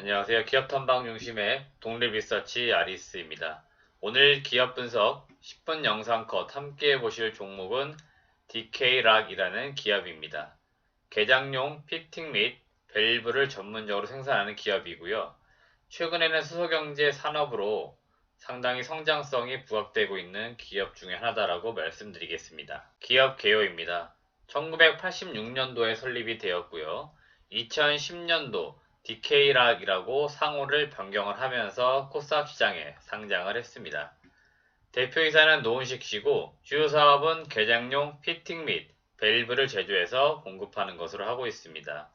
안녕하세요. 기업 탐방 중심의 독립리서치 아리스입니다. 오늘 기업 분석 10분 영상 컷 함께 보실 종목은 DK락이라는 기업입니다. 개장용 피팅 및 밸브를 전문적으로 생산하는 기업이고요. 최근에는 수소경제 산업으로 상당히 성장성이 부각되고 있는 기업 중에 하나다라고 말씀드리겠습니다. 기업 개요입니다. 1986년도에 설립이 되었고요. 2010년도 DK락이라고 상호를 변경을 하면서 코스닥 시장에 상장을 했습니다. 대표이사는 노은식 씨고 주요 사업은 개장용 피팅 및 밸브를 제조해서 공급하는 것으로 하고 있습니다.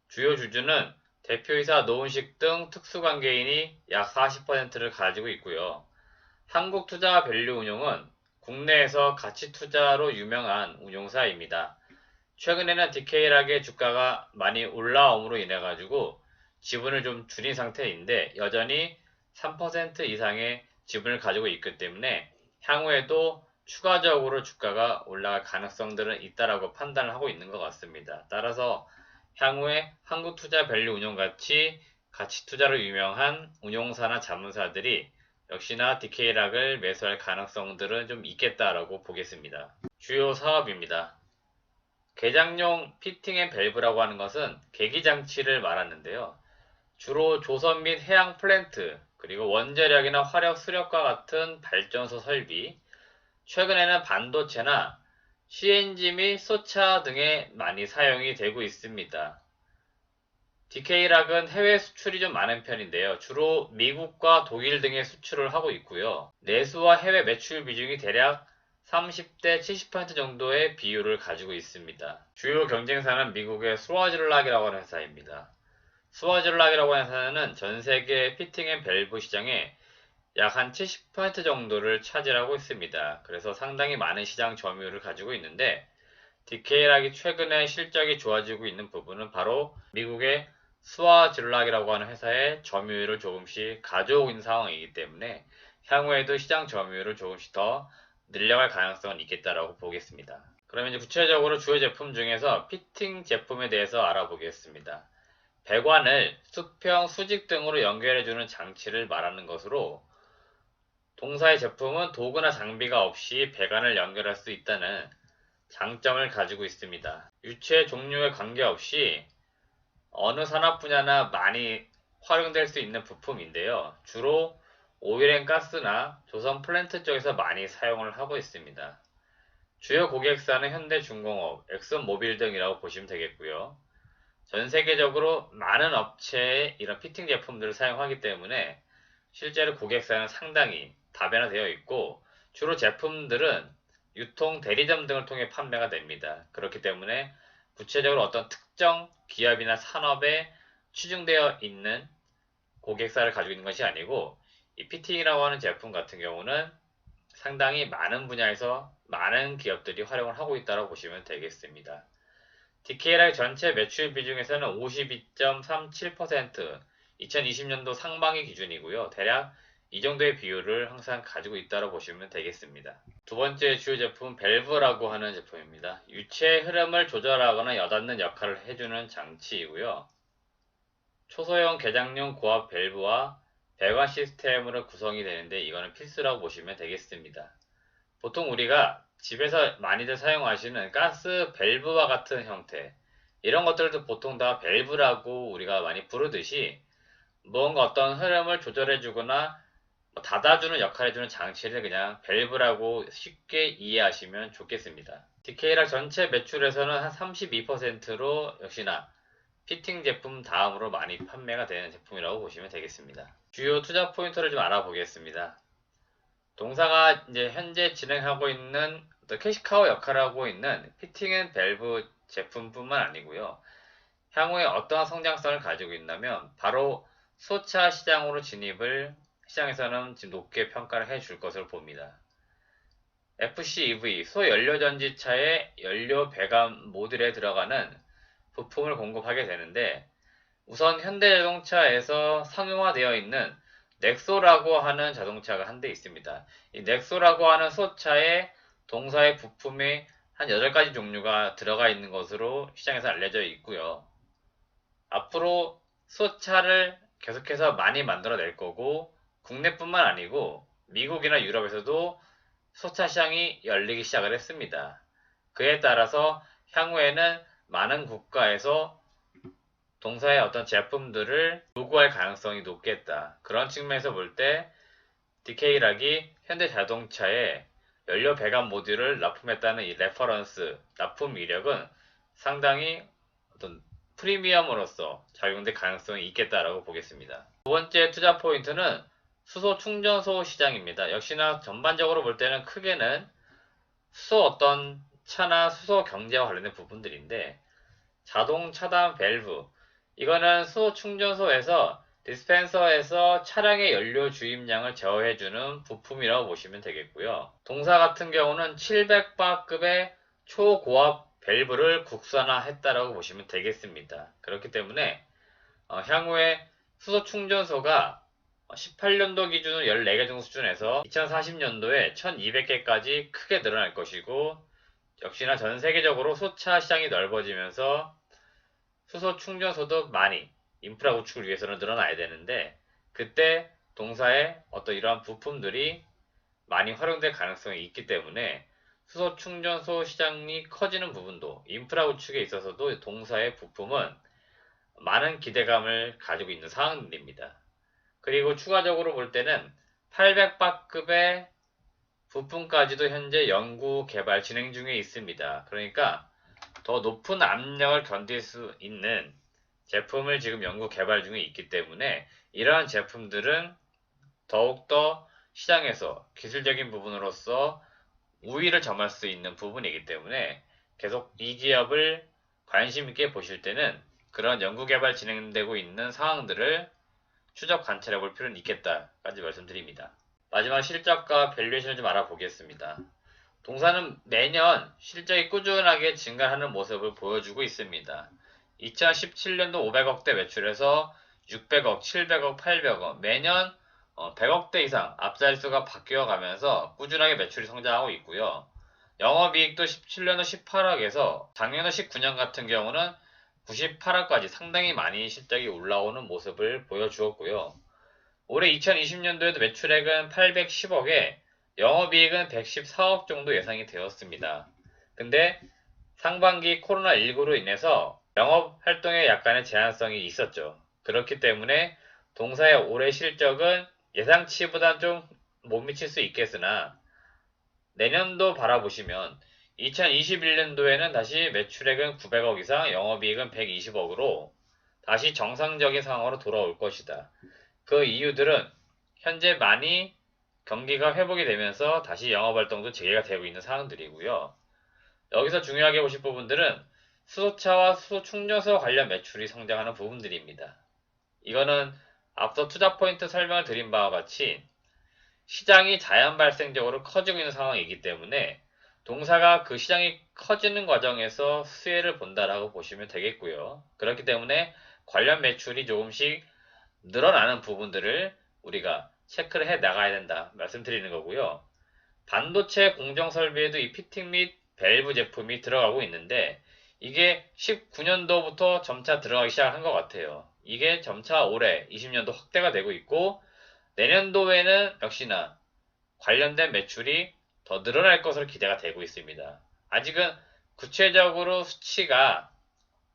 주요 주주는 대표이사 노은식 등 특수관계인이 약 40%를 가지고 있고요. 한국투자밸류운용은 국내에서 가치투자로 유명한 운용사입니다. 최근에는 DK락의 주가가 많이 올라옴으로 인해 가지고 지분을 좀 줄인 상태인데 여전히 3% 이상의 지분을 가지고 있기 때문에 향후에도 추가적으로 주가가 올라갈 가능성들은 있다라고 판단을 하고 있는 것 같습니다. 따라서 향후에 한국투자밸류운용같이 가치투자로 유명한 운용사나 자문사들이 역시나 DK락을 매수할 가능성들은 좀 있겠다라고 보겠습니다. 주요 사업입니다. 개장용 피팅 앤 밸브라고 하는 것은 계기장치를 말하는데요. 주로 조선 및 해양 플랜트, 그리고 원자력이나 화력, 수력과 같은 발전소 설비, 최근에는 반도체나 CNG 및 소차 등에 많이 사용이 되고 있습니다. DK락은 해외 수출이 좀 많은 편인데요. 주로 미국과 독일 등에 수출을 하고 있고요. 내수와 해외 매출 비중이 대략 30대 70% 정도의 비율을 가지고 있습니다. 주요 경쟁사는 미국의 스와즐락이라고 하는 회사입니다. 스와즐락이라고 하는 회사는 전 세계 피팅 앤 밸브 시장에 약 한 70% 정도를 차지하고 있습니다. 그래서 상당히 많은 시장 점유율을 가지고 있는데 DK락이 최근에 실적이 좋아지고 있는 부분은 바로 미국의 스와즐락이라고 하는 회사의 점유율을 조금씩 가져오고 있는 상황이기 때문에 향후에도 시장 점유율을 조금씩 더 늘려갈 가능성은 있겠다라고 보겠습니다. 그러면 이제 구체적으로 주요 제품 중에서 피팅 제품에 대해서 알아보겠습니다. 배관을 수평, 수직 등으로 연결해주는 장치를 말하는 것으로 동사의 제품은 도구나 장비가 없이 배관을 연결할 수 있다는 장점을 가지고 있습니다. 유체 종류에 관계없이 어느 산업 분야나 많이 활용될 수 있는 부품인데요. 주로 오일앤가스나 조선 플랜트 쪽에서 많이 사용을 하고 있습니다. 주요 고객사는 현대중공업, 엑슨모빌 등이라고 보시면 되겠고요. 전 세계적으로 많은 업체에 이런 피팅 제품들을 사용하기 때문에 실제로 고객사는 상당히 다변화되어 있고 주로 제품들은 유통 대리점 등을 통해 판매가 됩니다. 그렇기 때문에 구체적으로 어떤 특정 기업이나 산업에 치중되어 있는 고객사를 가지고 있는 것이 아니고 이 피팅이라고 하는 제품 같은 경우는 상당히 많은 분야에서 많은 기업들이 활용을 하고 있다고 보시면 되겠습니다. DK락 전체 매출 비중에서는 52.37%, 2020년도 상반기 기준이고요. 대략 이 정도의 비율을 항상 가지고 있다고 보시면 되겠습니다. 두 번째 주요 제품은 밸브라고 하는 제품입니다. 유체 흐름을 조절하거나 여닫는 역할을 해주는 장치이고요. 초소형 개장용 고압 밸브와 배관 시스템으로 구성이 되는데 이거는 필수라고 보시면 되겠습니다. 보통 우리가 집에서 많이들 사용하시는 가스 밸브와 같은 형태 이런 것들도 보통 다 밸브라고 우리가 많이 부르듯이 뭔가 어떤 흐름을 조절해주거나 닫아주는 역할을 해주는 장치를 그냥 밸브라고 쉽게 이해하시면 좋겠습니다. DK락 전체 매출에서는 한 32%로 역시나 피팅 제품 다음으로 많이 판매가 되는 제품이라고 보시면 되겠습니다. 주요 투자 포인트를 좀 알아보겠습니다. 동사가 이제 현재 진행하고 있는 캐시카우 역할을 하고 있는 피팅 앤 밸브 제품뿐만 아니고요. 향후에 어떠한 성장성을 가지고 있냐면 바로 소차 시장으로 진입을 시장에서는 지금 높게 평가를 해줄 것으로 봅니다. FCEV, 소연료전지차의 연료 배관 모듈에 들어가는 부품을 공급하게 되는데 우선 현대자동차에서 상용화되어 있는 넥소라고 하는 자동차가 한 대 있습니다. 이 넥소라고 하는 소차에 동사의 부품이 한 8가지 종류가 들어가 있는 것으로 시장에서 알려져 있고요. 앞으로 소차를 계속해서 많이 만들어낼 거고, 국내뿐만 아니고 미국이나 유럽에서도 수소차 시장이 열리기 시작을 했습니다. 그에 따라서 향후에는 많은 국가에서 동사의 어떤 제품들을 요구할 가능성이 높겠다. 그런 측면에서 볼 때 DK락이 현대자동차에 연료 배관 모듈을 납품했다는 이 레퍼런스, 납품 이력은 상당히 어떤 프리미엄으로서 작용될 가능성이 있겠다라고 보겠습니다. 두 번째 투자 포인트는 수소 충전소 시장입니다. 역시나 전반적으로 볼 때는 크게는 수소 어떤 차나 수소 경제와 관련된 부분들인데, 자동 차단 밸브, 이거는 수소 충전소에서 디스펜서에서 차량의 연료 주입량을 제어해주는 부품이라고 보시면 되겠고요. 동사 같은 경우는 700바급의 초고압 밸브를 국산화했다라고 보시면 되겠습니다. 그렇기 때문에 향후에 수소 충전소가 18년도 기준으로 14개 정도 수준에서 2040년도에 1200개까지 크게 늘어날 것이고, 역시나 전 세계적으로 수차 시장이 넓어지면서 수소 충전소도 많이 인프라 구축을 위해서는 늘어나야 되는데, 그때 동사의 어떤 이러한 부품들이 많이 활용될 가능성이 있기 때문에 수소 충전소 시장이 커지는 부분도, 인프라 구축에 있어서도 동사의 부품은 많은 기대감을 가지고 있는 상황들입니다. 그리고 추가적으로 볼 때는 800바급의 부품까지도 현재 연구 개발 진행 중에 있습니다. 그러니까 더 높은 압력을 견딜 수 있는 제품을 지금 연구 개발 중에 있기 때문에, 이러한 제품들은 더욱더 시장에서 기술적인 부분으로서 우위를 점할 수 있는 부분이기 때문에 계속 이 기업을 관심 있게 보실 때는 그런 연구 개발 진행되고 있는 상황들을 추적 관찰해 볼 필요는 있겠다까지 말씀드립니다. 마지막 실적과 밸류에이션을 좀 알아보겠습니다. 동사는 매년 실적이 꾸준하게 증가하는 모습을 보여주고 있습니다. 2017년도 500억대 매출에서 600억, 700억, 800억, 매년 100억대 이상 앞자리수가 바뀌어가면서 꾸준하게 매출이 성장하고 있고요. 영업이익도 17년도 18억에서 작년도 19년 같은 경우는 98억까지 상당히 많이 실적이 올라오는 모습을 보여주었고요. 올해 2020년도에도 매출액은 810억에 영업이익은 114억 정도 예상이 되었습니다. 근데 상반기 코로나19로 인해서 영업 활동에 약간의 제한성이 있었죠. 그렇기 때문에 동사의 올해 실적은 예상치보다 좀 못 미칠 수 있겠으나, 내년도 바라보시면 2021년도에는 다시 매출액은 900억 이상, 영업이익은 120억으로 다시 정상적인 상황으로 돌아올 것이다. 그 이유들은 현재 많이 경기가 회복이 되면서 다시 영업활동도 재개가 되고 있는 상황들이고요. 여기서 중요하게 보실 부분들은 수소차와 수소 충전소 관련 매출이 성장하는 부분들입니다. 이거는 앞서 투자 포인트 설명을 드린 바와 같이 시장이 자연 발생적으로 커지고 있는 상황이기 때문에 동사가 그 시장이 커지는 과정에서 수혜를 본다라고 보시면 되겠고요. 그렇기 때문에 관련 매출이 조금씩 늘어나는 부분들을 우리가 체크를 해 나가야 된다 말씀드리는 거고요. 반도체 공정 설비에도 이 피팅 및 밸브 제품이 들어가고 있는데, 이게 19년도부터 점차 들어가기 시작한 것 같아요. 이게 점차 올해 20년도 확대가 되고 있고, 내년도에는 역시나 관련된 매출이 더 늘어날 것으로 기대가 되고 있습니다. 아직은 구체적으로 수치가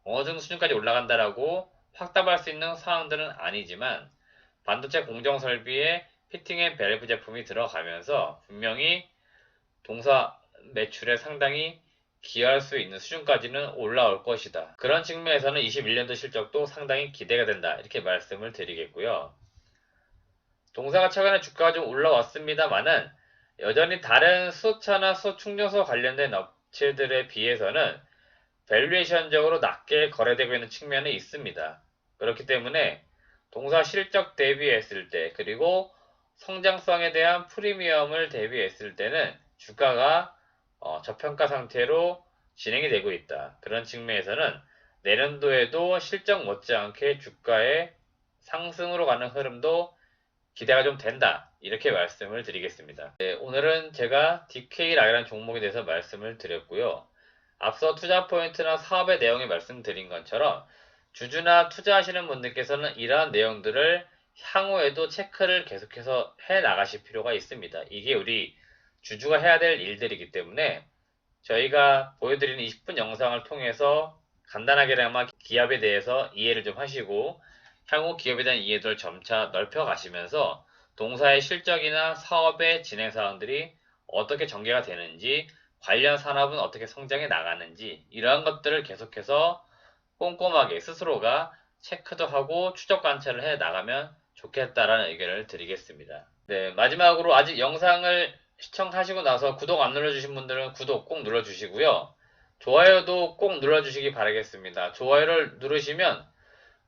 어느 정도 수준까지 올라간다라고 확답할 수 있는 상황들은 아니지만, 반도체 공정 설비에 피팅 앤 밸브 제품이 들어가면서 분명히 동사 매출에 상당히 기여할 수 있는 수준까지는 올라올 것이다. 그런 측면에서는 21년도 실적도 상당히 기대가 된다, 이렇게 말씀을 드리겠고요. 동사가 최근에 주가가 좀 올라왔습니다만은 여전히 다른 수소차나 수소 충전소 관련된 업체들에 비해서는 밸류에이션적으로 낮게 거래되고 있는 측면이 있습니다. 그렇기 때문에 동사 실적 대비했을 때, 그리고 성장성에 대한 프리미엄을 대비했을 때는 주가가 저평가 상태로 진행이 되고 있다. 그런 측면에서는 내년도에도 실적 못지않게 주가의 상승으로 가는 흐름도 기대가 좀 된다, 이렇게 말씀을 드리겠습니다. 네, 오늘은 제가 DK락이라는 종목에 대해서 말씀을 드렸고요. 앞서 투자 포인트나 사업의 내용에 말씀드린 것처럼 주주나 투자하시는 분들께서는 이러한 내용들을 향후에도 체크를 계속해서 해 나가실 필요가 있습니다. 이게 우리 주주가 해야 될 일들이기 때문에 저희가 보여드리는 20분 영상을 통해서 간단하게나마 기업에 대해서 이해를 좀 하시고 향후 기업에 대한 이해도를 점차 넓혀 가시면서 동사의 실적이나 사업의 진행 사항들이 어떻게 전개가 되는지, 관련 산업은 어떻게 성장해 나가는지 이러한 것들을 계속해서 꼼꼼하게 스스로가 체크도 하고 추적 관찰을 해 나가면 좋겠다라는 의견을 드리겠습니다. 네, 마지막으로 아직 영상을 시청하시고 나서 구독 안 눌러주신 분들은 구독 꼭 눌러주시고요. 좋아요도 꼭 눌러주시기 바라겠습니다. 좋아요를 누르시면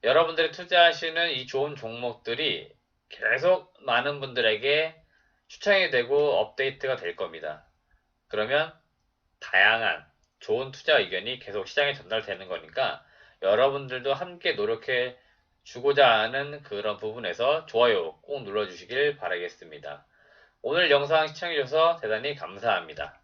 여러분들이 투자하시는 이 좋은 종목들이 계속 많은 분들에게 추천이 되고 업데이트가 될 겁니다. 그러면 다양한 좋은 투자 의견이 계속 시장에 전달되는 거니까 여러분들도 함께 노력해 주고자 하는 그런 부분에서 좋아요 꼭 눌러주시길 바라겠습니다. 오늘 영상 시청해주셔서 대단히 감사합니다.